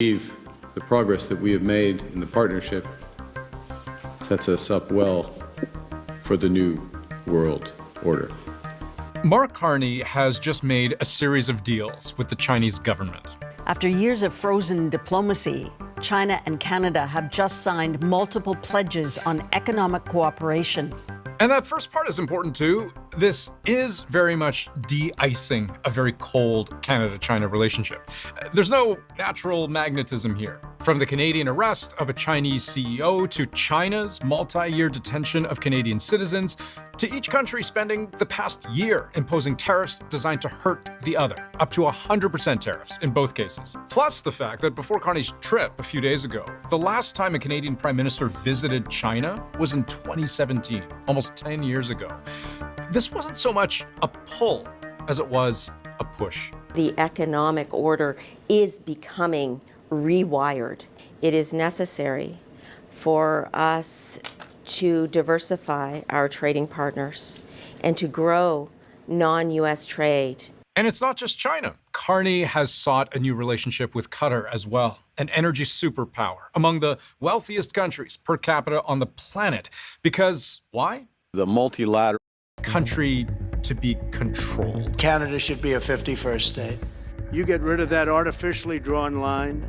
believe the progress that we have made in the partnership sets us up well for the new world order. Mark Carney has just made a series of deals with the Chinese government. After years of frozen diplomacy, China and Canada have just signed multiple pledges on economic cooperation. And that first part is important too. This is very much de-icing a very cold Canada-China relationship. There's no natural magnetism here. From the Canadian arrest of a Chinese CEO to China's multi-year detention of Canadian citizens, to each country spending the past year imposing tariffs designed to hurt the other, up to 100% tariffs in both cases. Plus the fact that before Carney's trip a few days ago, the last time a Canadian Prime Minister visited China was in 2017, almost 10 years ago. This wasn't so much a pull as it was a push. The economic order is becoming rewired. It is necessary for us to diversify our trading partners and to grow non-U.S. trade. And it's not just China. Carney has sought a new relationship with Qatar as well, an energy superpower among the wealthiest countries per capita on the planet. Because why? The multilateral Country to be controlled. Canada should be a 51st state. You get rid of that artificially drawn line,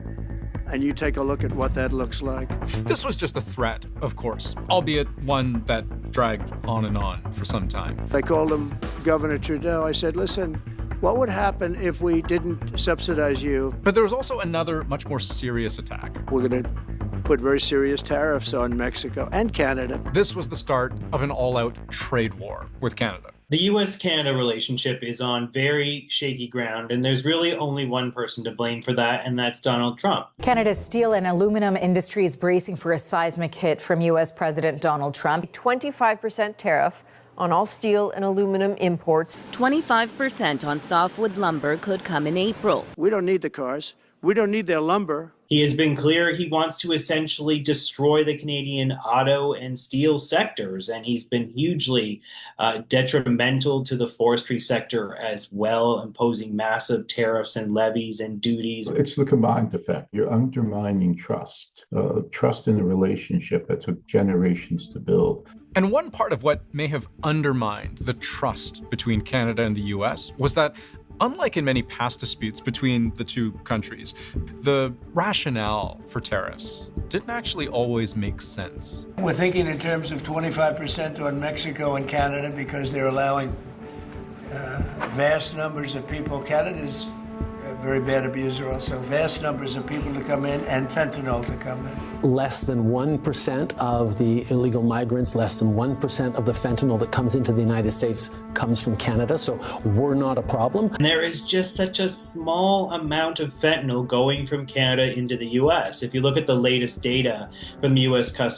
and you take a look at what that looks like. This was just a threat, of course, albeit one that dragged on for some time. I called him Governor Trudeau. I said, listen, what would happen if we didn't subsidize you? But there was also another, much more serious attack. We're going to put very serious tariffs on Mexico and Canada. This was the start of an all-out trade war with Canada. The U.S.-Canada relationship is on very shaky ground, and there's really only one person to blame for that, and that's Donald Trump. Canada's steel and aluminum industry is bracing for a seismic hit from U.S. President Donald Trump. 25% tariff on all steel and aluminum imports. 25% on softwood lumber could come in April. We don't need the cars. We don't need their lumber. He has been clear he wants to essentially destroy the Canadian auto and steel sectors, and he's been hugely detrimental to the forestry sector as well, imposing massive tariffs and levies and duties. It's the combined effect. You're undermining trust, trust in a relationship that took generations to build. And one part of what may have undermined the trust between Canada and the U.S. was that, unlike in many past disputes between the two countries, the rationale for tariffs didn't actually always make sense. We're thinking in terms of 25% on Mexico and Canada because they're allowing vast numbers of people. Canada's a very bad abuser also. Vast numbers of people to come in and fentanyl to come in. Less than 1% of the illegal migrants, less than 1% of the fentanyl that comes into the United States comes from Canada, so we're not a problem. And there is just such a small amount of fentanyl going from Canada into the U.S. If you look at the latest data from the U.S. Customs